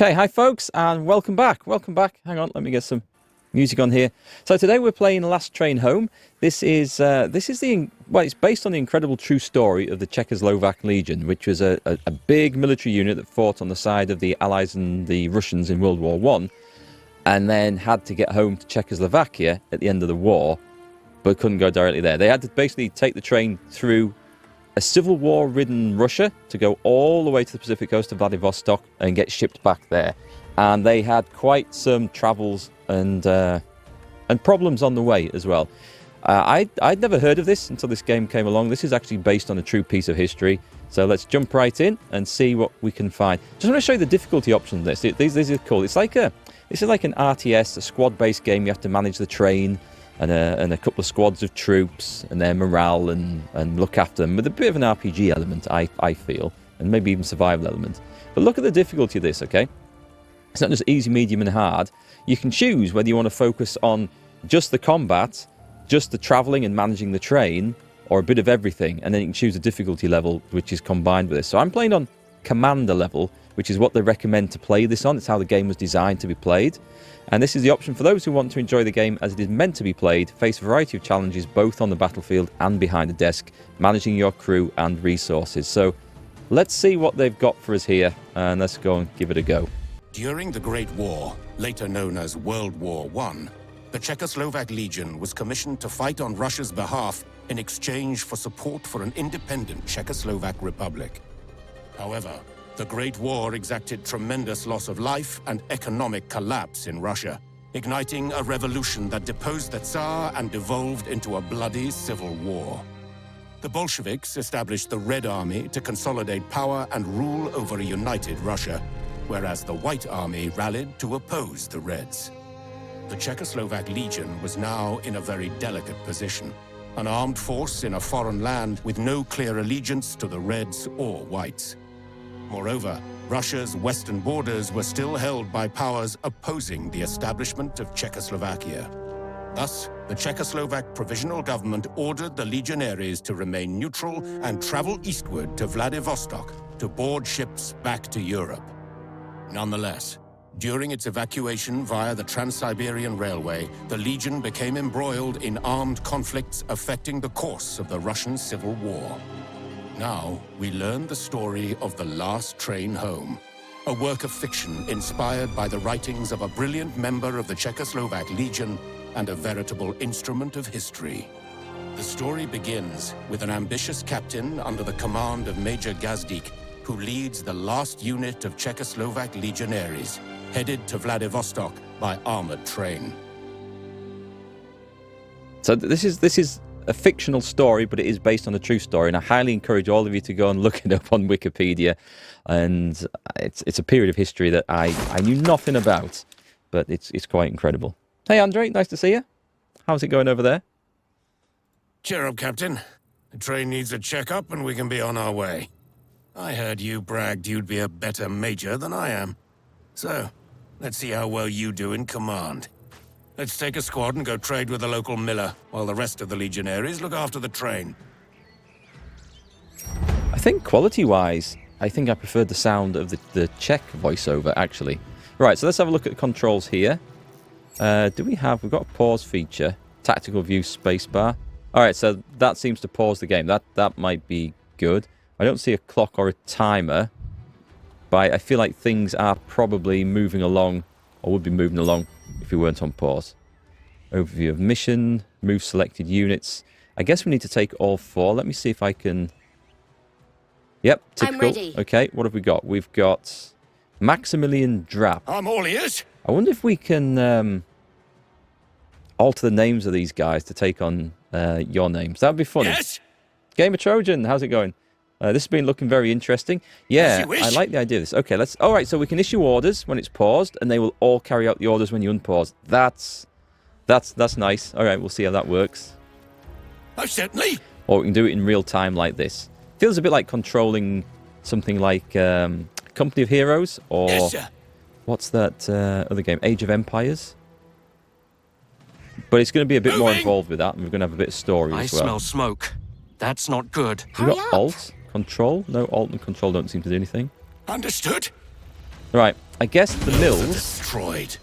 Okay, hi folks, and welcome back. Welcome back. Hang on, let me get some music on here. So today we're playing Last Train Home. This is it's based on the incredible true story of the Czechoslovak Legion, which was a big military unit that fought on the side of the Allies and the Russians in World War One, and then had to get home to Czechoslovakia at the end of the war, but couldn't go directly there. They had to basically take the train through a civil war-ridden Russia to go all the way to the Pacific coast of Vladivostok and get shipped back there. And they had quite some travels and problems on the way as well. I'd never heard of this until this game came along. This is actually based on a true piece of history. So let's jump right in and see what we can find. Just want to show you the difficulty option of this. These are cool. This is like an RTS, a squad-based game. You have to manage the train and a couple of squads of troops and their morale and look after them with a bit of an RPG element, I feel, and maybe even survival element. But look at the difficulty of this, okay? It's not just easy, medium, and hard. You can choose whether you want to focus on just the combat, just the travelling and managing the train, or a bit of everything, and then you can choose a difficulty level which is combined with this. So I'm playing on Commander level, which is what they recommend to play this on. It's how the game was designed to be played. And this is the option for those who want to enjoy the game as it is meant to be played, face a variety of challenges both on the battlefield and behind the desk, managing your crew and resources. So let's see what they've got for us here, and let's go and give it a go. During the Great War, later known as World War I, the Czechoslovak Legion was commissioned to fight on Russia's behalf in exchange for support for an independent Czechoslovak Republic. However, the Great War exacted tremendous loss of life and economic collapse in Russia, igniting a revolution that deposed the Tsar and devolved into a bloody civil war. The Bolsheviks established the Red Army to consolidate power and rule over a united Russia, whereas the White Army rallied to oppose the Reds. The Czechoslovak Legion was now in a very delicate position, an armed force in a foreign land with no clear allegiance to the Reds or Whites. Moreover, Russia's western borders were still held by powers opposing the establishment of Czechoslovakia. Thus, the Czechoslovak Provisional Government ordered the legionaries to remain neutral and travel eastward to Vladivostok to board ships back to Europe. Nonetheless, during its evacuation via the Trans-Siberian Railway, the Legion became embroiled in armed conflicts affecting the course of the Russian Civil War. Now, we learn the story of The Last Train Home, a work of fiction inspired by the writings of a brilliant member of the Czechoslovak Legion and a veritable instrument of history. The story begins with an ambitious captain under the command of Major Gazdik, who leads the last unit of Czechoslovak legionaries, headed to Vladivostok by armored train. So this is a fictional story, but it is based on a true story, and I highly encourage all of you to go and look it up on Wikipedia. And it's a period of history that I knew nothing about, but it's quite incredible. Hey Andre, nice to see you. How's it going over there? Cheer up, Captain. The train needs a checkup and we can be on our way. I heard you bragged you'd be a better major than I am. So, let's see how well you do in command. Let's take a squad and go trade with the local miller, while the rest of the legionaries look after the train. I think quality-wise, I think I preferred the sound of the Czech voiceover, actually. Right, so let's have a look at the controls here. We've got a pause feature, tactical view spacebar. Alright, so that seems to pause the game. That might be good. I don't see a clock or a timer, but I feel like things are probably moving along, or would be moving along if we weren't on pause. Overview of mission, move selected units. I guess we need to take all four. Let me see if I can... Yep, typical. I'm ready. Okay, what have we got? We've got Maximilian Drap. I'm all ears. I wonder if we can alter the names of these guys to take on your names. That would be funny. Yes? Gamer Trojan, how's it going? This has been looking very interesting. Yeah, I like the idea of this. Okay, let's... All right, so we can issue orders when it's paused, and they will all carry out the orders when you unpause. That's nice. All right, we'll see how that works. Oh, certainly. Or we can do it in real time like this. Feels a bit like controlling something like Company of Heroes, or... Yes, sir. What's that other game? Age of Empires? But it's going to be a bit more involved with that, and we're going to have a bit of story as well. I smell smoke. That's not good. We've got Alt, Control. No, Alt and Control don't seem to do anything. Understood. Right, I guess the Mills are mills... destroyed.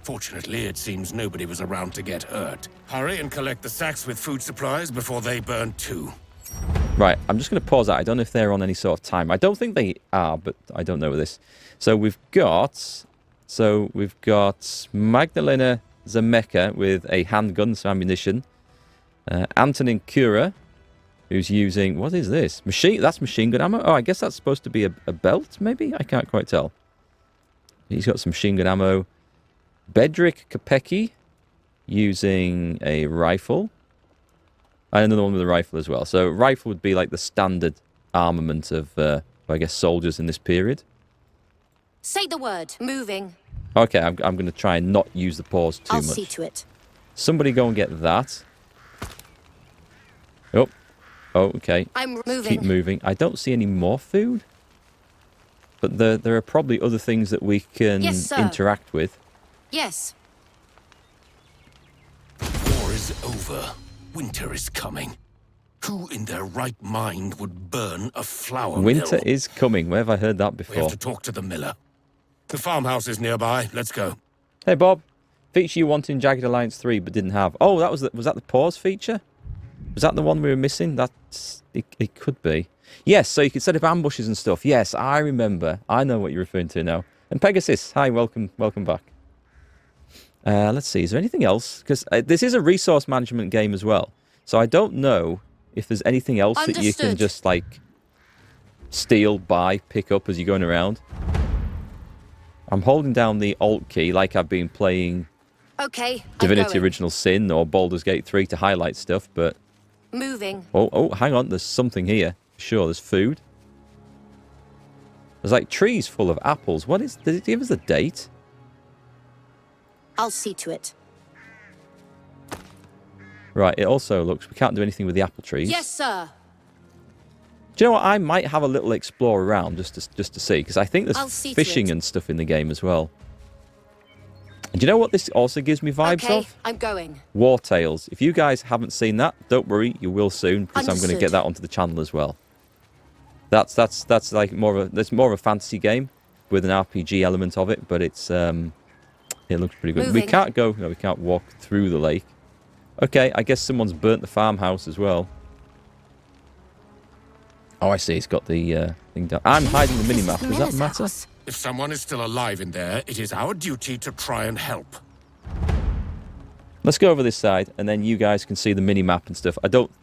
Fortunately, it seems nobody was around to get hurt. Hurry and collect the sacks with food supplies before they burn too. Right, I'm just going to pause that. I don't know if they're on any sort of time. I don't think they are, but I don't know this. So we've got Magdalena Zemeka with a handgun, some ammunition. Antonin Kura, who's using... What is this? That's machine gun ammo? Oh, I guess that's supposed to be a belt, maybe? I can't quite tell. He's got some machine gun ammo. Bedrick Kopecki using a rifle. And another one with a rifle as well. So rifle would be like the standard armament of, I guess, soldiers in this period. Say the word. Moving. Okay, I'm going to try and not use the pause too much. I'll see to it. Somebody go and get that. Oh, okay. I'm moving. Keep moving. I don't see any more food. But there are probably other things that we can interact with. Yes. War is over. Winter is coming. Who in their right mind would burn a flour Winter mill? is coming. Where have I heard that We before? have to talk to the miller. The farmhouse is nearby. Let's go. Hey, Bob. Feature you wanted in Jagged Alliance 3 but didn't have. Oh, was that the pause feature? Was that the one we were missing? It could be. Yes, so you could set up ambushes and stuff. Yes, I remember. I know what you're referring to now. And Pegasus, hi, welcome back. Let's see, is there anything else? Because this is a resource management game as well. So I don't know if there's anything else that you can just, like, steal, buy, pick up as you're going around. I'm holding down the Alt key like I've been playing Divinity Original Sin or Baldur's Gate 3 to highlight stuff, but... Moving. Oh, hang on, there's something here. Sure, there's food. There's, like, trees full of apples. Did it give us a date? I'll see to it. Right, it also looks... We can't do anything with the apple trees. Yes, sir. Do you know what? I might have a little explore around just to see, because I think there's fishing and stuff in the game as well. And do you know what this also gives me vibes of? I'm going. War Tales. If you guys haven't seen that, don't worry, you will soon, because I'm going to get that onto the channel as well. That's like more of a fantasy game with an RPG element of it, but it's it looks pretty good. Moving. We can't walk through the lake. Okay, I guess someone's burnt the farmhouse as well. Oh, I see. It's got the thing down. I'm hiding the minimap. Does that matter? If someone is still alive in there, it is our duty to try and help. Let's go over this side, and then you guys can see the minimap and stuff.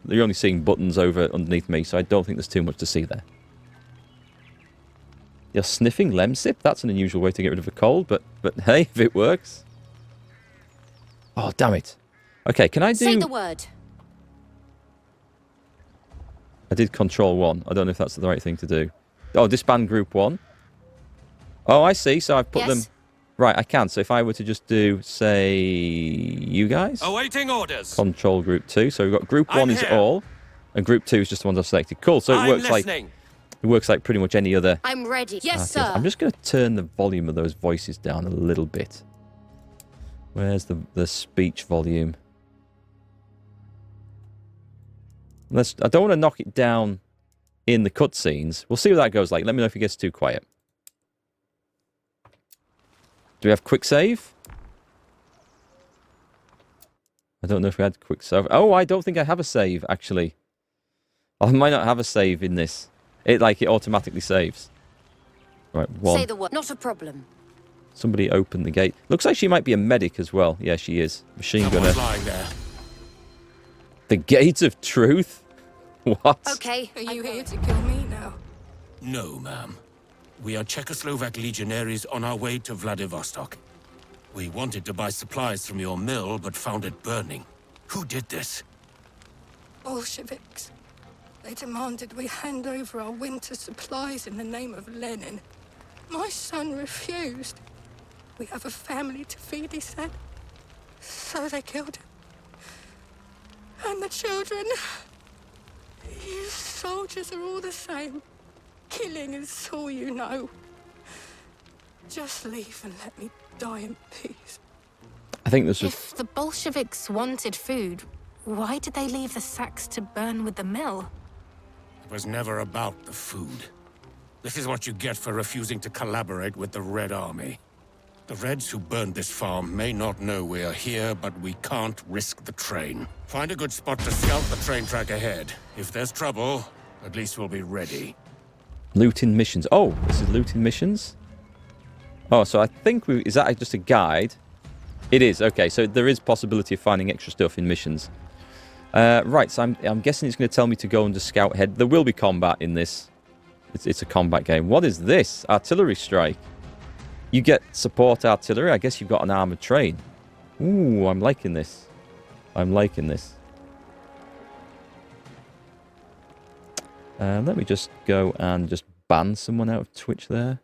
You're only seeing buttons over underneath me, so I don't think there's too much to see there. You're sniffing Lemsip? That's an unusual way to get rid of a cold, but hey, if it works. Oh, damn it. Okay, can I do... Say the word. I did Control 1. I don't know if that's the right thing to do. Oh, disband Group 1. Oh, I see. So I've put them... Right, I can. So if I were to just do, say, you guys? Awaiting orders. Control Group 2. So we've got Group 1 is all, and Group 2 is just the ones I've selected. Cool. So it works like pretty much any other... I'm ready. Yes, sir. I'm just going to turn the volume of those voices down a little bit. Where's the speech volume? I don't want to knock it down in the cutscenes. We'll see what that goes like. Let me know if it gets too quiet. Do we have quick save? I don't know if we had quick save. Oh, I don't think I have a save, actually. I might not have a save in this. It automatically saves. Right, 1. Say the word. Not a problem. Somebody open the gate. Looks like she might be a medic as well. Yeah, she is. Machine gunner. Lying there. The Gate of Truth? What? Okay. Are you here to kill me now? No, ma'am. We are Czechoslovak legionaries on our way to Vladivostok. We wanted to buy supplies from your mill, but found it burning. Who did this? Bolsheviks. They demanded we hand over our winter supplies in the name of Lenin. My son refused. We have a family to feed, he said. So they killed him. And the children. You soldiers are all the same. Killing is all you know. Just leave and let me die in peace. I think this was... If the Bolsheviks wanted food, why did they leave the sacks to burn with the mill? It was never about the food. This is what you get for refusing to collaborate with the Red Army. The Reds who burned this farm may not know we are here, but we can't risk the train. Find a good spot to scout the train track ahead. If there's trouble, at least we'll be ready. Looting missions. Oh, this is looting missions? Oh, so I think is that just a guide? It is. Okay, so there is possibility of finding extra stuff in missions. Right, so I'm guessing it's going to tell me to go and just scout ahead. There will be combat in this. It's a combat game. What is this? Artillery strike. You get support artillery. I guess you've got an armoured train. Ooh, I'm liking this. I'm liking this. Let me just go and just ban someone out of Twitch there.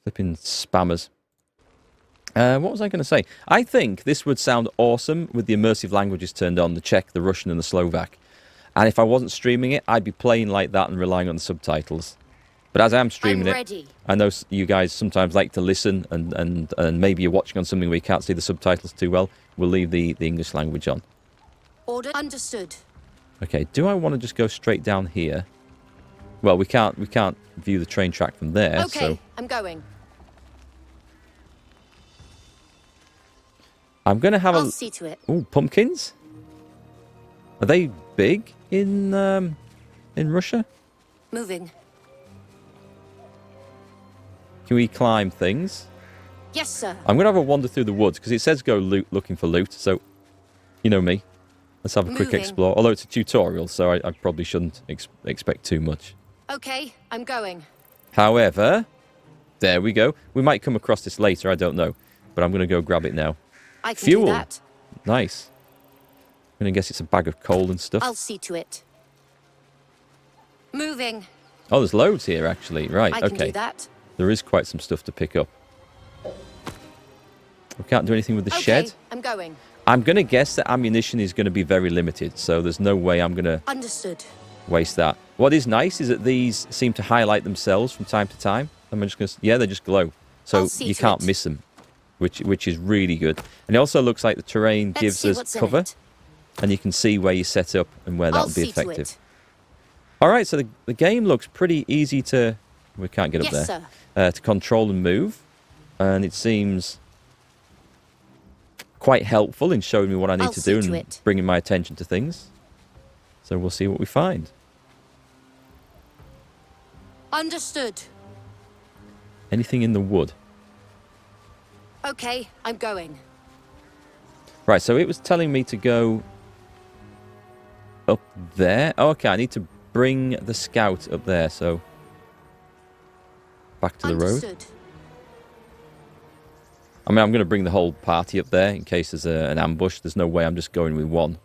Flipping spammers. What was I going to say? I think this would sound awesome with the immersive languages turned on, the Czech, the Russian and the Slovak. And if I wasn't streaming it, I'd be playing like that and relying on the subtitles. But as I'm streaming it, I know you guys sometimes like to listen and maybe you're watching on something where you can't see the subtitles too well. We'll leave the English language on. Order understood. Okay, do I want to just go straight down here? Well, we can't view the train track from there. Okay, so I'm going. I'm going to have I'll see to it. Ooh, pumpkins? Are they big in Russia? Moving. Can we climb things? Yes, sir. I'm going to have a wander through the woods because it says go looking for loot. So, you know me. Let's have a quick explore. Although it's a tutorial, so I probably shouldn't expect too much. Okay, I'm going. However, there we go. We might come across this later, I don't know. But I'm going to go grab it now. I can Fuel. do that. Nice. I'm going to guess it's a bag of coal and stuff. I'll see to it. Moving. Oh, there's loads here, actually. Right, I can okay. do that. There is quite some stuff to pick up. We can't do anything with the Okay, shed. I'm going. I'm going to guess that ammunition is going to be very limited, so there's no way I'm going to Understood. waste that. What is nice is that these seem to highlight themselves from time to time. I'm just going to... Yeah, they just glow. So I'll see you to can't it. miss them, which is really good. And it also looks like the terrain Let's gives see us what's in cover, it. and you can see where you set up and where that I'll would be see to effective. it. All right, so the game looks pretty easy to... We can't get up Yes, there. sir. To control and move. And it seems quite helpful in showing me what I need I'll to do see to and it. bringing my attention to things. So we'll see what we find. Understood. Anything in the wood? Okay, I'm going. Right, so it was telling me to go up there. Oh, okay, I need to bring the scout up there, so back to the road. Understood. I mean, I'm going to bring the whole party up there in case there's an ambush. There's no way I'm just going with one.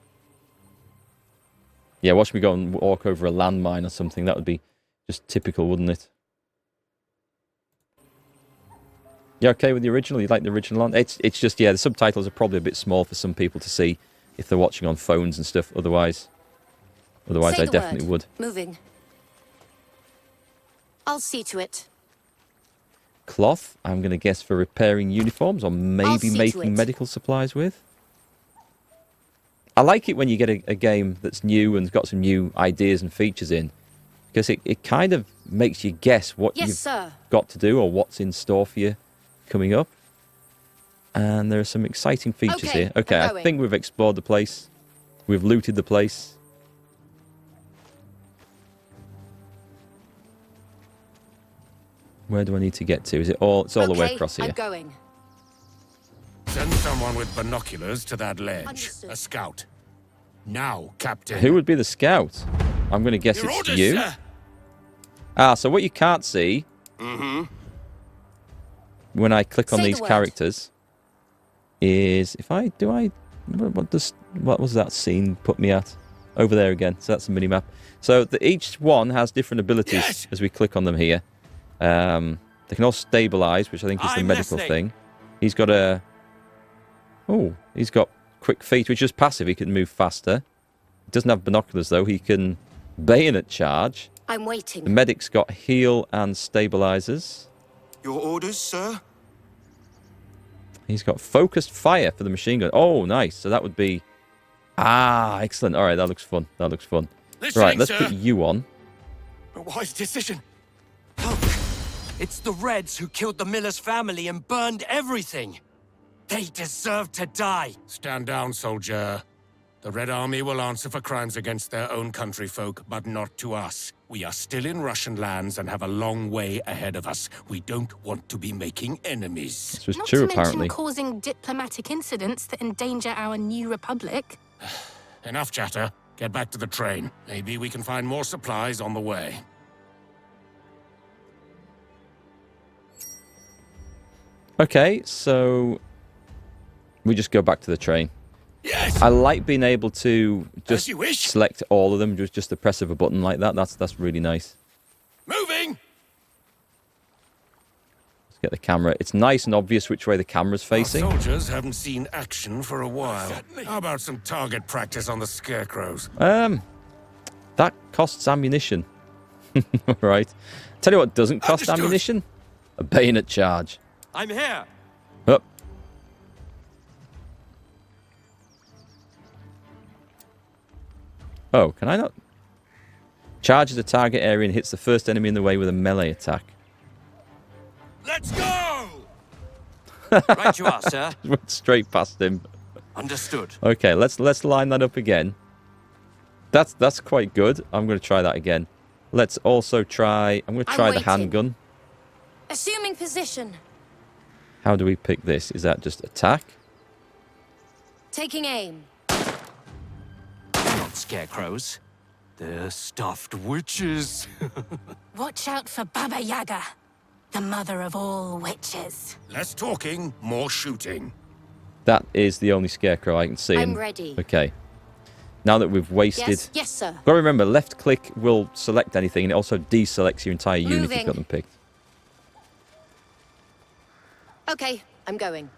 Yeah, watch me go and walk over a landmine or something. That would be just typical, wouldn't it? You okay with the original? You like the original one? It's just, yeah, the subtitles are probably a bit small for some people to see if they're watching on phones and stuff. Otherwise Say I the definitely word. would. Moving. I'll see to it. Cloth, I'm going to guess for repairing uniforms or maybe see to making it. medical supplies with. I like it when you get a game that's new and got some new ideas and features in. Because it kind of makes you guess what Yes, you've sir. got to do or what's in store for you coming up. And there are some exciting features Okay, here. Okay, I'm I going. think we've explored the place. We've looted the place. Where do I need to get to? Is it all? It's all the way Okay, across here. I'm going. Send someone with binoculars to that ledge. Understood. A scout. Now, Captain. Who would be the scout? I'm going to guess Your it's orders, you. sir. Ah, so what you can't see when I click on Say the these word. characters is if I what was that scene put me at over there again? So that's the mini map. So each one has different abilities Yes. as we click on them here. They can all stabilize, which I think is the I'm medical listening. thing. He's got he's got quick feet, which is passive. He can move faster. He doesn't have binoculars though. He can bayonet charge. I'm The waiting. medic's got heal and stabilizers. Your orders, sir? He's got focused fire for the machine gun. Oh, nice. So that would be... Ah, excellent. All right, that looks fun. That looks fun. Right, let's put you on. A wise decision. Look, it's the Reds who killed the Miller's family and burned everything. They deserve to die. Stand down, soldier. The Red Army will answer for crimes against their own countryfolk, but not to us. We are still in Russian lands and have a long way ahead of us. We don't want to be making enemies. This was Not true, to mention apparently. causing diplomatic incidents that endanger our new republic. Enough chatter. Get back to the train. Maybe we can find more supplies on the way. Okay, so we just go back to the train. Yes! I like being able to As just you wish. select all of them, just the press of a button like that. That's really nice. Moving! Let's get the camera. It's nice and obvious which way the camera's facing. Our soldiers haven't seen action for a while. How about some target practice on the scarecrows? That costs ammunition. Right. Tell you what doesn't cost Understood. ammunition. A bayonet charge. I'm here. Up. Oh, can I not? Charges a target area and hits the first enemy in the way with a melee attack. Let's go! Right you are, sir. Went straight past him. Understood. Okay, let's line that up again. That's quite good. I'm going to try that again. Let's also try... I'm going to I'm try the waiting. handgun. Assuming position. How do we pick this? Is that just attack? Taking aim. They're not scarecrows. They're stuffed witches. Watch out for Baba Yaga, the mother of all witches. Less talking, more shooting. That is the only scarecrow I can see. I'm ready. Okay. Now that we've wasted... Yes, yes, sir. Got to remember, left click will select anything, and it also deselects your entire unit if you've Moving. got them picked. Okay, I'm going.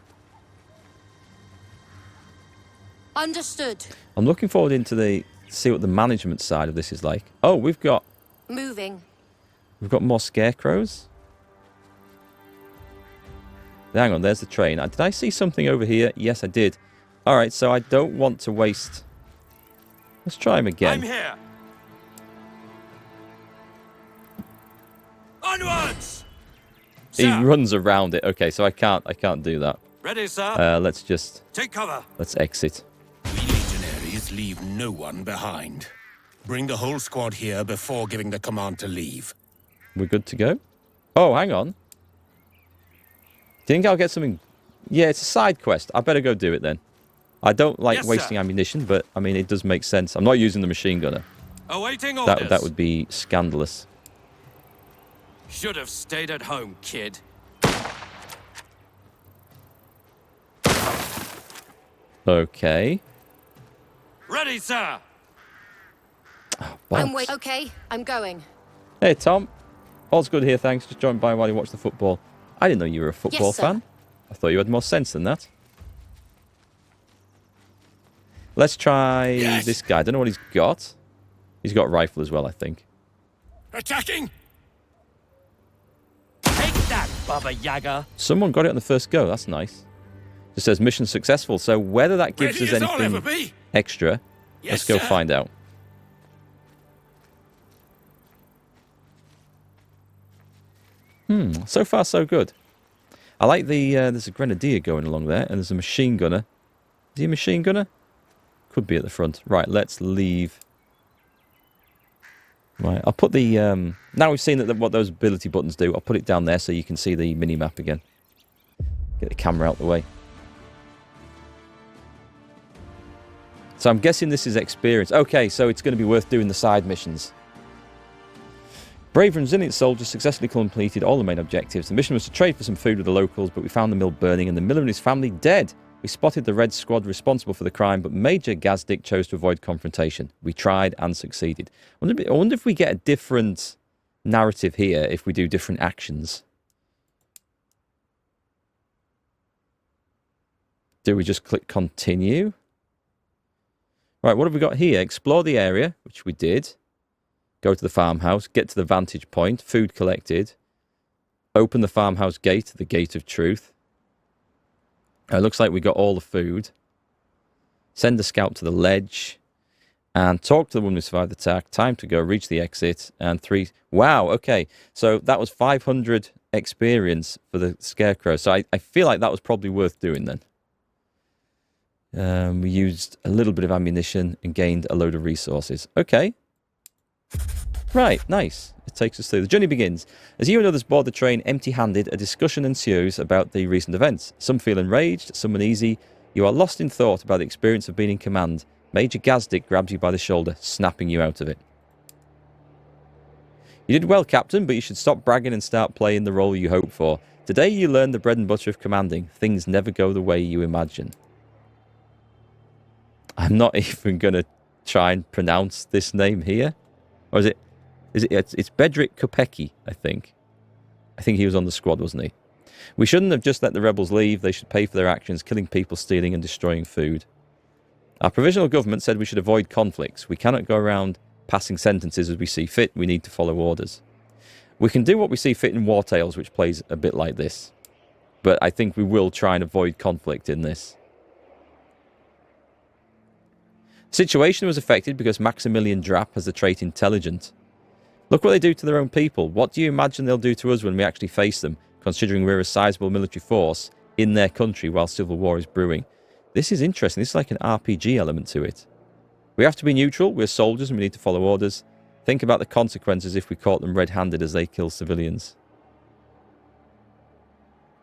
Understood. I'm looking forward into the... see what the management side of this is like. Oh, we've got Moving. more scarecrows. Hang on, there's the train. Did I see something over here? Yes, I did. All right, so I don't want to waste... Let's try him again. I'm here. Onwards! He Sir. runs around it. Okay, so I can't do that. Ready, sir. Let's just... Take cover. let's exit. We legionaries leave no one behind. Bring the whole squad here before giving the command to leave. We're good to go? Oh, hang on. Do you think I'll get something... Yeah, it's a side quest. I better go do it then. I don't like Yes, wasting sir. ammunition, but, I mean, it does make sense. I'm not using the machine gunner. Awaiting orders. That would be scandalous. Should have stayed at home, kid. Okay. Ready, sir. I'm Bollocks. wait. Okay, I'm going. Hey, Tom. All's good here, thanks. Just joined by while you watch the football. I didn't know you were a football sir. fan. I thought you had more sense than that. Let's try Yes. this guy. I don't know what he's got. He's got a rifle as well, I think. Attacking! Take that, Baba Yaga. Someone got it on the first go. That's nice. It says mission successful. So whether that gives Ready us as I'll ever anything be. extra, Yes, let's go sir. find out. So far so good. I like the, there's a grenadier going along there, and there's a machine gunner. Is he a machine gunner? Could be at the front. Right, let's leave. Right, I'll put the, now we've seen that what those ability buttons do, I'll put it down there so you can see the mini-map again. Get the camera out the way. So I'm guessing this is experience. Okay, so it's going to be worth doing the side missions. Brave and resilient soldiers successfully completed all the main objectives. The mission was to trade for some food with the locals, but we found the mill burning and the miller and his family dead. We spotted the Red Squad responsible for the crime, but Major Gazdick chose to avoid confrontation. We tried and succeeded. I wonder if we get a different narrative here if we do different actions. Do we just click continue? Right, what have we got here? Explore the area, which we did. Go to the farmhouse, get to the vantage point, food collected. Open the farmhouse gate, the gate of truth. It looks like we got all the food. Send a scout to the ledge. And talk to the woman who survived the attack. Time to go. Reach the exit. And 3... Wow, okay. So that was 500 experience for the Scarecrow. So I feel like that was probably worth doing then. We used a little bit of ammunition and gained a load of resources. Okay. Right, nice. It takes us through. The journey begins. As you and others board the train empty-handed, a discussion ensues about the recent events. Some feel enraged, some uneasy. You are lost in thought about the experience of being in command. Major Gazdik grabs you by the shoulder, snapping you out of it. You did well, Captain, but you should stop bragging and start playing the role you hoped for. Today you learned the bread and butter of commanding. Things never go the way you imagine. I'm not even going to try and pronounce this name here. Or is it? It's Bedrick Kopecki, I think. I think he was on the squad, wasn't he? We shouldn't have just let the rebels leave. They should pay for their actions, killing people, stealing and destroying food. Our provisional government said we should avoid conflicts. We cannot go around passing sentences as we see fit. We need to follow orders. We can do what we see fit in War Tales, which plays a bit like this. But I think we will try and avoid conflict in this. The situation was affected because Maximilian Drapp has the trait intelligent. Look what they do to their own people. What do you imagine they'll do to us when we actually face them, considering we're a sizable military force in their country while civil war is brewing? This is interesting. This is like an RPG element to it. We have to be neutral. We're soldiers and we need to follow orders. Think about the consequences if we caught them red-handed as they kill civilians.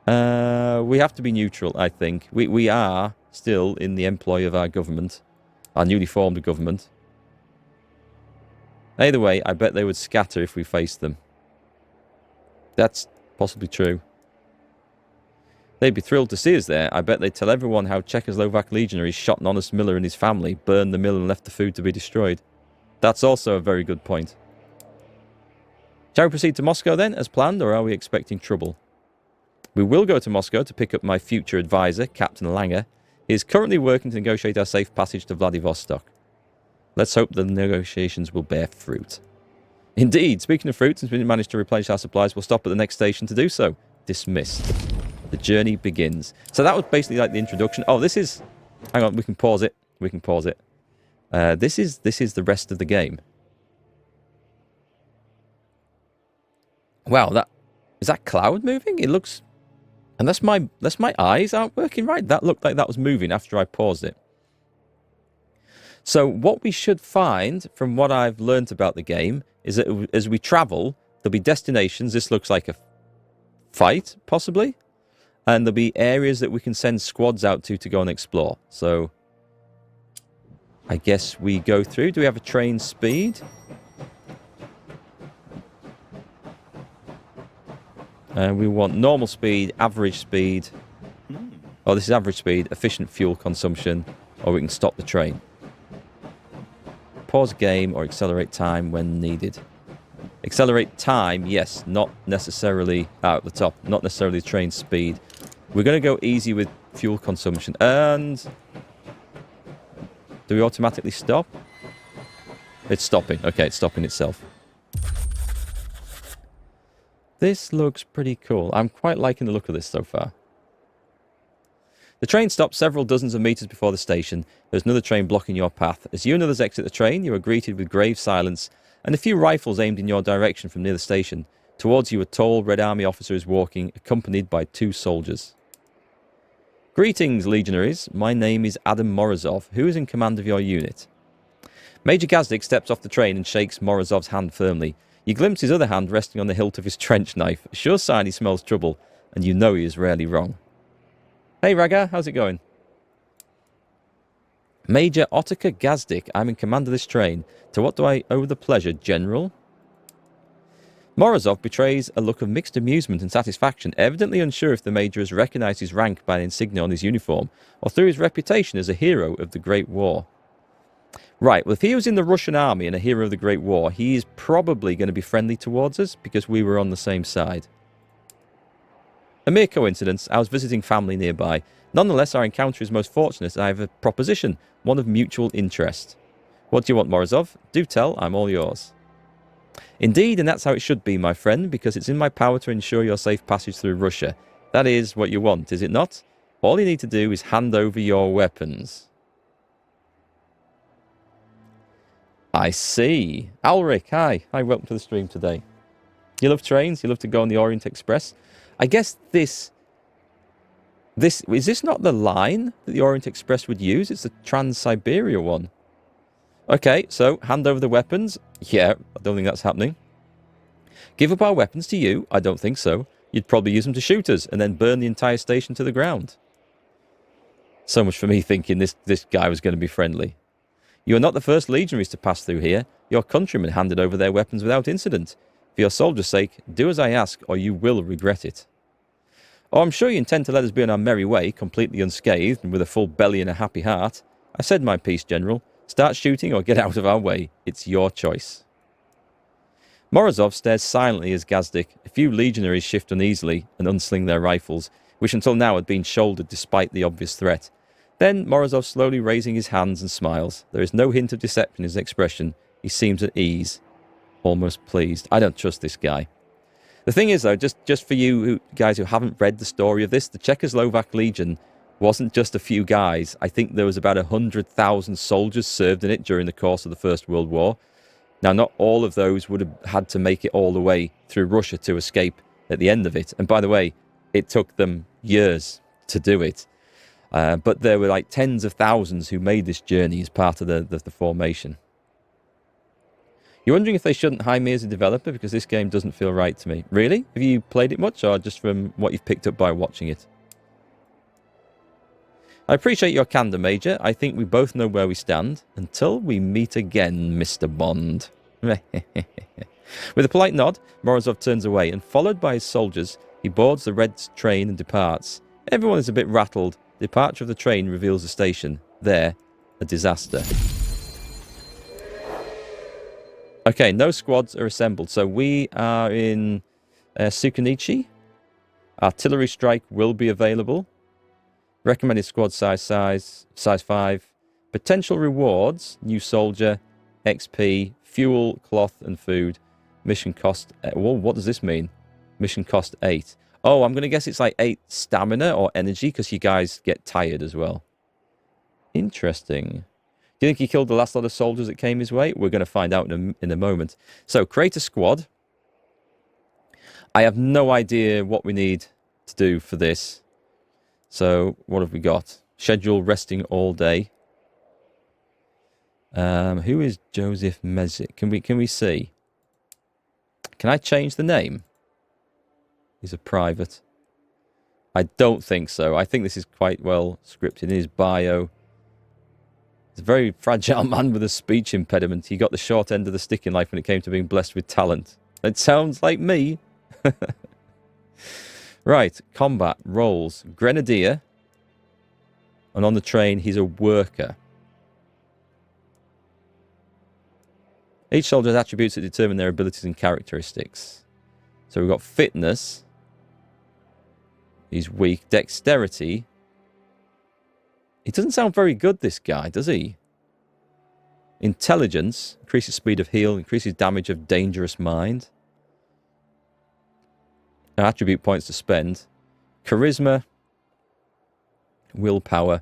We have to be neutral, I think. We are still in the employ of our government. Our newly formed government. Either way, I bet they would scatter if we faced them. That's possibly true. They'd be thrilled to see us there. I bet they'd tell everyone how Czechoslovak legionaries shot an honest miller and his family, burned the mill and left the food to be destroyed. That's also a very good point. Shall we proceed to Moscow then, as planned, or are we expecting trouble? We will go to Moscow to pick up my future advisor, Captain Langer. He is currently working to negotiate our safe passage to Vladivostok. Let's hope the negotiations will bear fruit. Indeed, speaking of fruit, since we didn't manage to replenish our supplies, we'll stop at the next station to do so. Dismissed. The journey begins. So that was basically like the introduction. Oh, this is... Hang on, we can pause it. We can pause it. This is the rest of the game. Wow, is that cloud moving? It looks... Unless my eyes aren't working right. That looked like that was moving after I paused it. So what we should find, from what I've learnt about the game, is that as we travel, there'll be destinations. This looks like a fight, possibly. And there'll be areas that we can send squads out to go and explore. So I guess we go through. Do we have a train speed? We want normal speed, average speed. Oh, this is average speed, efficient fuel consumption, or we can stop the train. Pause game or accelerate time when needed. Accelerate time, yes, not necessarily out the top, not necessarily train speed. We're going to go easy with fuel consumption. And do we automatically stop? It's stopping. Okay, it's stopping itself. This looks pretty cool. I'm quite liking the look of this so far. The train stops several dozens of meters before the station. There's another train blocking your path. As you and others exit the train, you are greeted with grave silence and a few rifles aimed in your direction from near the station. Towards you, a tall Red Army officer is walking, accompanied by 2 soldiers. Greetings, legionaries. My name is Adam Morozov. Who is in command of your unit? Major Gazdik steps off the train and shakes Morozov's hand firmly. You glimpse his other hand resting on the hilt of his trench knife, a sure sign he smells trouble, and you know he is rarely wrong. Hey, Raga, how's it going? Major Otakar Gazdik, I'm in command of this train. To what do I owe the pleasure, General? Morozov betrays a look of mixed amusement and satisfaction, evidently unsure if the Major has recognised his rank by an insignia on his uniform, or through his reputation as a hero of the Great War. Right, well, if he was in the Russian army and a hero of the Great War, he is probably going to be friendly towards us, because we were on the same side. A mere coincidence, I was visiting family nearby. Nonetheless, our encounter is most fortunate. I have a proposition, one of mutual interest. What do you want, Morozov? Do tell, I'm all yours. Indeed, and that's how it should be, my friend, because it's in my power to ensure your safe passage through Russia. That is what you want, is it not? All you need to do is hand over your weapons. I see. Alric, hi. Hi, welcome to the stream today. You love trains? You love to go on the Orient Express? I guess this... is this not the line that the Orient Express would use? It's the Trans-Siberia one. Okay, so hand over the weapons. Yeah, I don't think that's happening. Give up our weapons to you? I don't think so. You'd probably use them to shoot us and then burn the entire station to the ground. So much for me thinking this guy was going to be friendly. You are not the first legionaries to pass through here. Your countrymen handed over their weapons without incident. For your soldiers' sake, do as I ask, or you will regret it. Oh, I'm sure you intend to let us be on our merry way, completely unscathed and with a full belly and a happy heart. I said my piece, General. Start shooting or get out of our way. It's your choice. Morozov stares silently as Gazdik. A few legionaries shift uneasily and unsling their rifles, which until now had been shouldered despite the obvious threat. Then Morozov slowly raising his hands and smiles. There is no hint of deception in his expression. He seems at ease, almost pleased. I don't trust this guy. The thing is, though, just for you guys who haven't read the story of this, the Czechoslovak Legion wasn't just a few guys. I think there was about 100,000 soldiers served in it during the course of the First World War. Now, not all of those would have had to make it all the way through Russia to escape at the end of it. And by the way, it took them years to do it. But there were like tens of thousands who made this journey as part of the formation. You're wondering if they shouldn't hire me as a developer because this game doesn't feel right to me. Really? Have you played it much or just from what you've picked up by watching it? I appreciate your candor, Major. I think we both know where we stand. Until we meet again, Mr. Bond. With a polite nod, Morozov turns away and, followed by his soldiers, he boards the red train and departs. Everyone is a bit rattled. The departure of the train reveals the station. There, a disaster. Okay, no squads are assembled. So we are in Sukunichi. Artillery strike will be available. Recommended squad size 5. Potential rewards, new soldier, XP, fuel, cloth and food. Mission cost... Whoa, what does this mean? Mission cost 8. Oh, I'm going to guess it's like 8 stamina or energy because you guys get tired as well. Interesting. Do you think he killed the last lot of soldiers that came his way? We're going to find out in a moment. So, create a squad. I have no idea what we need to do for this. So, what have we got? Schedule resting all day. Who is Joseph Mezik? Can we see? Can I change the name? He's a private. I don't think so. I think this is quite well scripted in his bio. He's a very fragile man with a speech impediment. He got the short end of the stick in life when it came to being blessed with talent. It sounds like me. Right, combat, roles. Grenadier. And on the train, he's a worker. Each soldier has attributes that determine their abilities and characteristics. So we've got fitness. He's weak. Dexterity. He doesn't sound very good, this guy, does he? Intelligence. Increases speed of heal. Increases damage of dangerous mind. Attribute points to spend. Charisma. Willpower.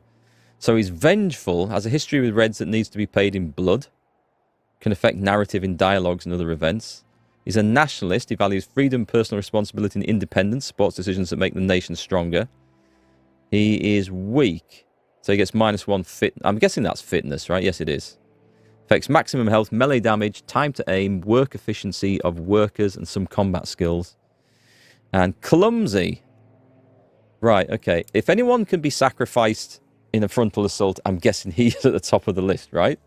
So he's vengeful. Has a history with Reds that needs to be paid in blood. Can affect narrative in dialogues and other events. He's a nationalist. He values freedom, personal responsibility and independence. Supports decisions that make the nation stronger. He is weak. So he gets -1 fit. I'm guessing that's fitness, right? Yes, it is. Affects maximum health, melee damage, time to aim, work efficiency of workers, and some combat skills. And clumsy. Right, okay. If anyone can be sacrificed in a frontal assault, I'm guessing he's at the top of the list, right?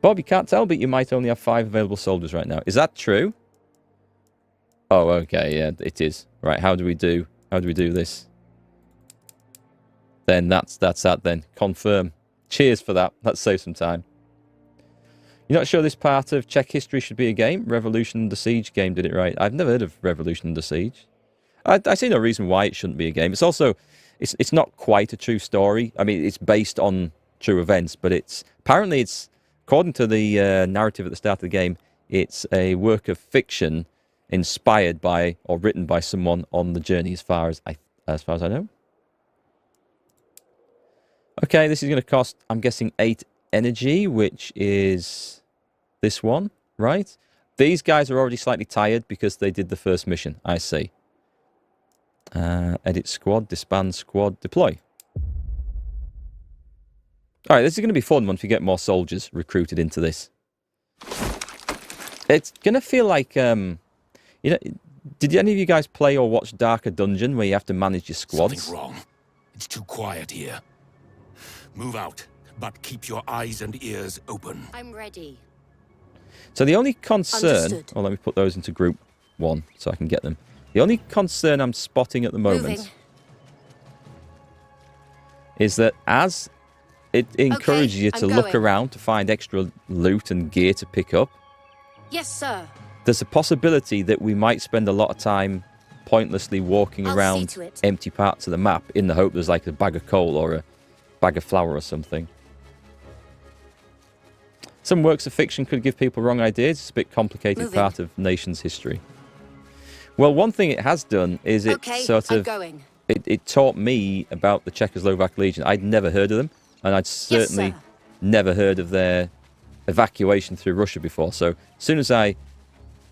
Bob, you can't tell, but you might only have 5 available soldiers right now. Is that true? Oh, okay, yeah, it is. Right, how do we do this? Then that's that then. Confirm. Cheers for that. Let's save some time. You're not sure this part of Czech history should be a game? Revolution Under Siege game did it right. I've never heard of Revolution Under Siege. I see no reason why it shouldn't be a game. It's also, it's not quite a true story. I mean, it's based on true events, but apparently it's, according to the narrative at the start of the game, it's a work of fiction inspired by or written by someone on the journey as far as I know. Okay, this is going to cost, I'm guessing, 8 energy, which is this one, right? These guys are already slightly tired because they did the first mission. I see. Edit squad, disband squad, deploy. All right, this is going to be fun once we get more soldiers recruited into this. It's going to feel like, you know, did any of you guys play or watch Darker Dungeon where you have to manage your squads? Something wrong. It's too quiet here. Move out, but keep your eyes and ears open. I'm ready. So the only concern... Understood. Oh, let me put those into group 1 so I can get them. The only concern I'm spotting at the moment Moving. is that as it encourages you to I'm look going. around to find extra loot and gear to pick up, Yes, sir. there's a possibility that we might spend a lot of time pointlessly walking I'll see around to it. empty parts of the map in the hope there's like a bag of coal or a bag of flour or something. Some works of fiction could give people wrong ideas. It's a bit complicated Moving. part of nation's history. Well, one thing it has done is it Okay, sort I'm of... going. It taught me about the Czechoslovak Legion. I'd never heard of them, and I'd certainly sir. never heard of their evacuation through Russia before. So as soon as I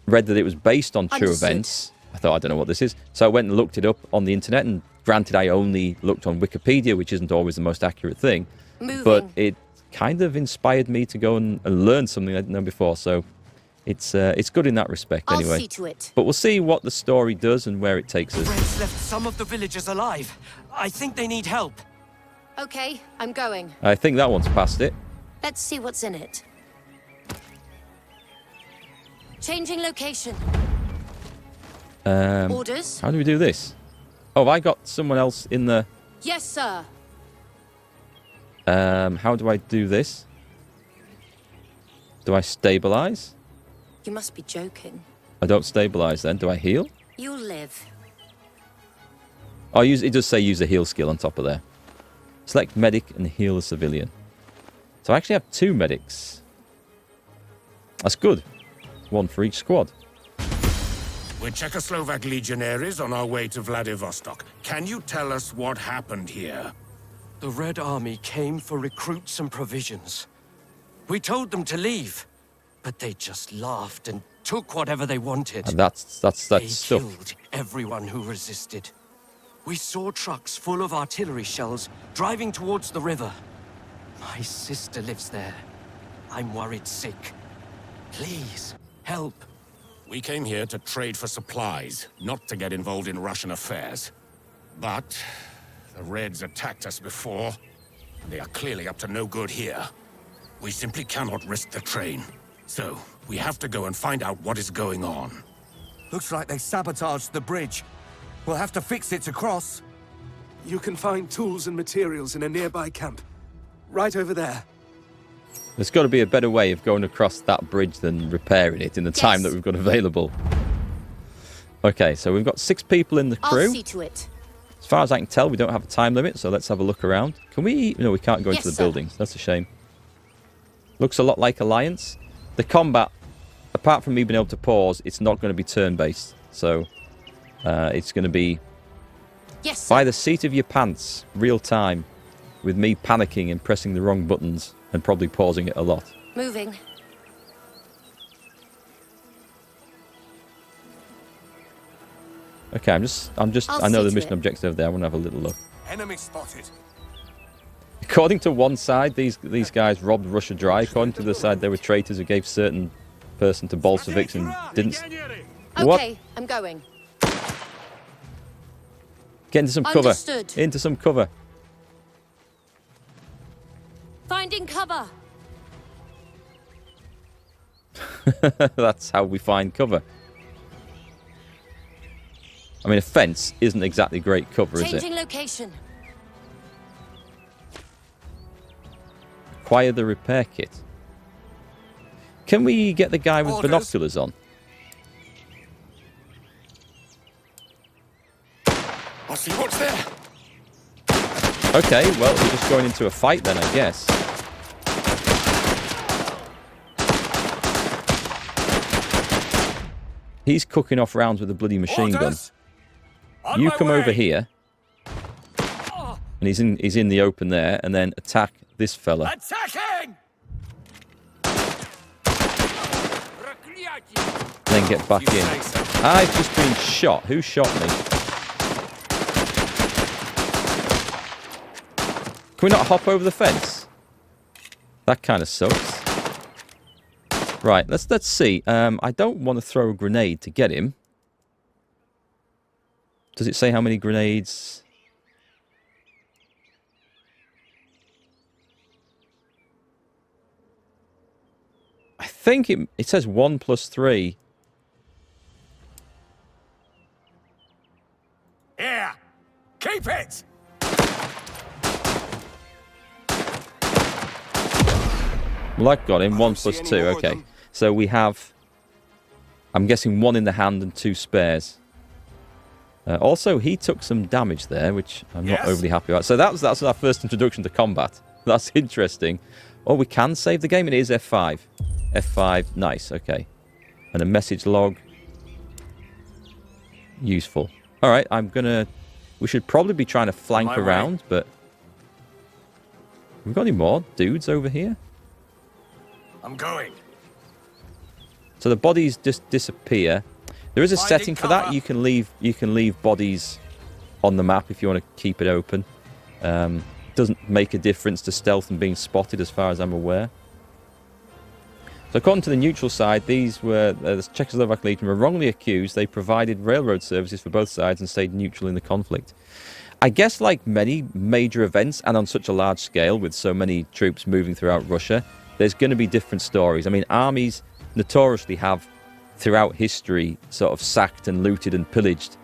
read that it was based on true Understood. events, I thought, I don't know what this is. So I went and looked it up on the internet, and granted, I only looked on Wikipedia, which isn't always the most accurate thing, Moving. but it kind of inspired me to go and learn something I didn't know before. So it's good in that respect, I'll anyway. see to it. But we'll see what the story does and where it takes us. Reds left some of the villagers alive. I think they need help. Okay, I'm going. I think that one's past it. Let's see what's in it. Changing location. Orders? How do we do this? Oh, have I got someone else in the... Yes, sir. How do I do this? Do I stabilize? You must be joking. I don't stabilize then. Do I heal? You'll live. Oh, it does say use a heal skill on top of there. Select medic and heal a civilian. So I actually have 2 medics. That's good. 1 for each squad. We're Czechoslovak legionaries on our way to Vladivostok. Can you tell us what happened here? The Red Army came for recruits and provisions. We told them to leave, but they just laughed and took whatever they wanted. And that's They stuff. killed everyone who resisted. We saw trucks full of artillery shells driving towards the river. My sister lives there. I'm worried sick. Please, help. We came here to trade for supplies, not to get involved in Russian affairs. But the Reds attacked us before. They are clearly up to no good here. We simply cannot risk the train. So, we have to go and find out what is going on. Looks like they sabotaged the bridge. We'll have to fix it to cross. You can find tools and materials in a nearby camp. Right over there. There's got to be a better way of going across that bridge than repairing it in the time that we've got available. Okay, so we've got 6 people in the crew. I'll see to it. As far as I can tell, we don't have a time limit, so let's have a look around. Can we... No, we can't go into Yes, the sir. buildings. That's a shame. Looks a lot like Alliance. The combat, apart from me being able to pause, it's not going to be turn-based. So, it's going to be Yes, sir. by the seat of your pants, real time, with me panicking and pressing the wrong buttons and probably pausing it a lot. Moving. Okay, I'm just. I'll I know see the to mission it. objective over there. I want to have a little look. Enemy spotted. According to one side, these guys robbed Russia dry. According to the side, they were traitors who gave certain person to Bolsheviks and didn't. What? Okay, I'm going. Get into some cover. Understood. Into some cover. Finding cover. That's how we find cover. I mean, a fence isn't exactly great cover, is it? Changing location. Acquire the repair kit. Can we get the guy with Orders. binoculars on? I'll see what's there. Okay, well, we're just going into a fight then, I guess. He's cooking off rounds with a bloody machine gun. Orders. On You my come over way. here, and he's in the open there, and then attack this fella. Attacking! then get back in. I've just been shot. Who shot me? Can we not hop over the fence? That kind of sucks. Right, let's see. I don't want to throw a grenade to get him. Does it say how many grenades? I think it says 1 + 3. Here! Keep it! Well, that got him. 1 + 2. Okay. So we have, I'm guessing, 1 in the hand and 2 spares. Also, he took some damage there, which I'm not overly happy about. So that's our first introduction to combat. That's interesting. Oh, we can save the game. It is F5. F5. Nice. Okay. And a message log. Useful. All right. We should probably be trying to flank around, but we've got any more dudes over here? I'm going. So the bodies just disappear. There is a setting for that. You can leave bodies on the map if you want to keep it open. Doesn't make a difference to stealth and being spotted, as far as I'm aware. So according to the neutral side, these were the Czechoslovak Legion were wrongly accused. They provided railroad services for both sides and stayed neutral in the conflict. I guess, like many major events, and on such a large scale with so many troops moving throughout Russia, there's going to be different stories. I mean, armies notoriously have, throughout history, sort of sacked and looted and pillaged.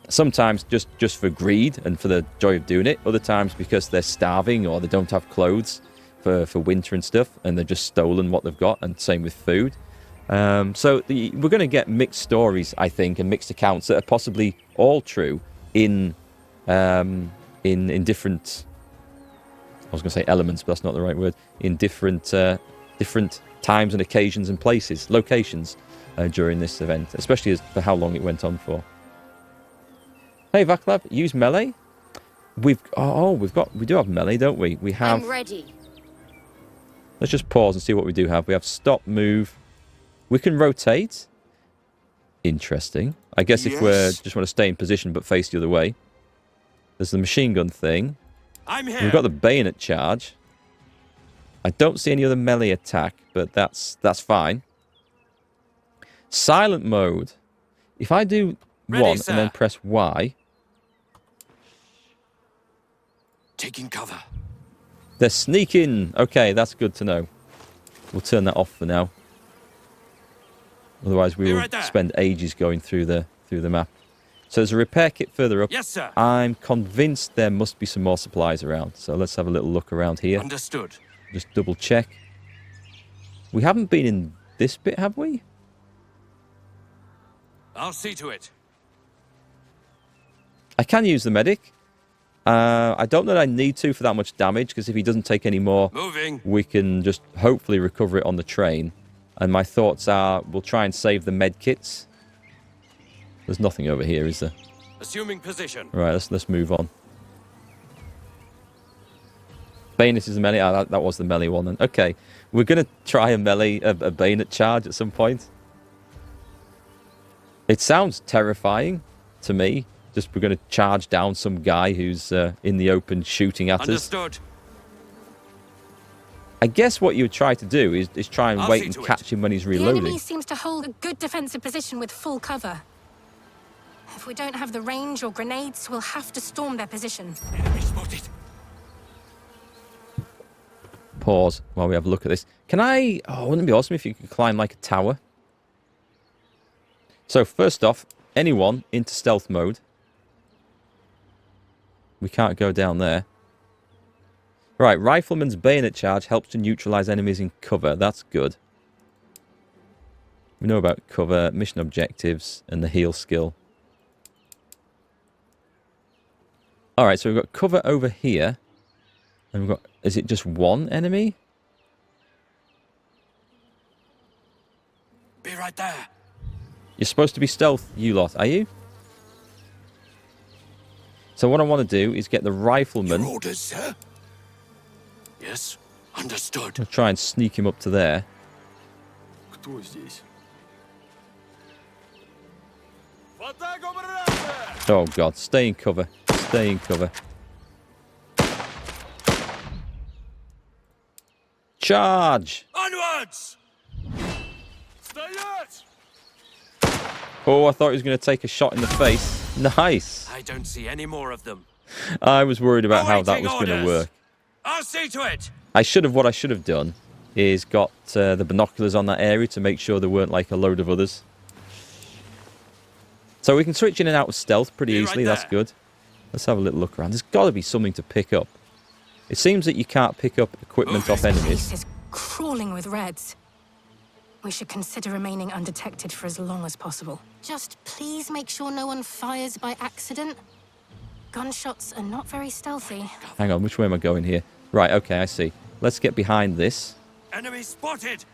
Sometimes just for greed and for the joy of doing it. Other times because they're starving or they don't have clothes for winter and stuff, and they've just stolen what they've got, and same with food. So we're going to get mixed stories, I think, and mixed accounts that are possibly all true in different, I was going to say elements, but that's not the right word, in different times and occasions and places, locations during this event, especially as for how long it went on for. Hey Vaclav, use melee. We do have melee, don't we? We have. I'm ready. Let's just pause and see what we do have. We have stop, move. We can rotate. Interesting. I guess if we just want to stay in position but face the other way. There's the machine gun thing. I'm here. We've got the bayonet charge. I don't see any other melee attack, but that's fine. Silent mode. If I do Ready, 1 sir. and then press Y, Taking cover. they're sneaking. Okay, that's good to know. We'll turn that off for now. Otherwise, we Be will right there. spend ages going through the map. So there's a repair kit further up. Yes, sir. I'm convinced there must be some more supplies around. So let's have a little look around here. Understood. Just double check. We haven't been in this bit, have we? I'll see to it. I can use the medic. I don't know that I need to for that much damage, because if he doesn't take any more, Moving. we can just hopefully recover it on the train. And my thoughts are, we'll try and save the med kits. There's nothing over here, is there? Assuming position. Right, let's move on. Bayonet is the melee. Ah, that was the melee one then. Okay, we're going to try a bayonet charge at some point. It sounds terrifying to me. Just we're going to charge down some guy who's in the open shooting at us. Understood. I guess what you would try to do is try and I'll wait see and to it. catch him when he's The reloading. enemy seems to hold a good defensive position with full cover. If we don't have the range or grenades, we'll have to storm their position. Enemy spotted. Pause while we have a look at this. Can I... Oh, wouldn't it be awesome if you could climb like a tower? So first off, anyone into stealth mode. We can't go down there. Right, Rifleman's bayonet charge helps to neutralize enemies in cover. That's good. We know about cover, mission objectives, and the heal skill. Alright, so we've got cover over here. And we've got... Is it just one enemy? Be right there. You're supposed to be stealth, you lot, are you? So what I want to do is get the rifleman. Your orders, sir? Yes, understood. I'll try and sneak him up to there. Oh God, stay in cover. Stay in cover. Charge! Onwards! Oh, I thought he was going to take a shot in the face. Nice. I don't see any more of them. I was worried about how that Awaiting was going to orders. work. I'll see to it. What I should have done is got the binoculars on that area to make sure there weren't like a load of others. So we can switch in and out of stealth pretty Be right easily. That's there. good. Let's have a little look around. There's got to be something to pick up. It seems that you can't pick up equipment off This enemies. place is crawling with Reds. We should consider remaining undetected for as long as possible. Just please make sure no one fires by accident. Gunshots are not very stealthy. Hang on, which way am I going here? Right, okay, I see. Let's get behind this. Enemy spotted.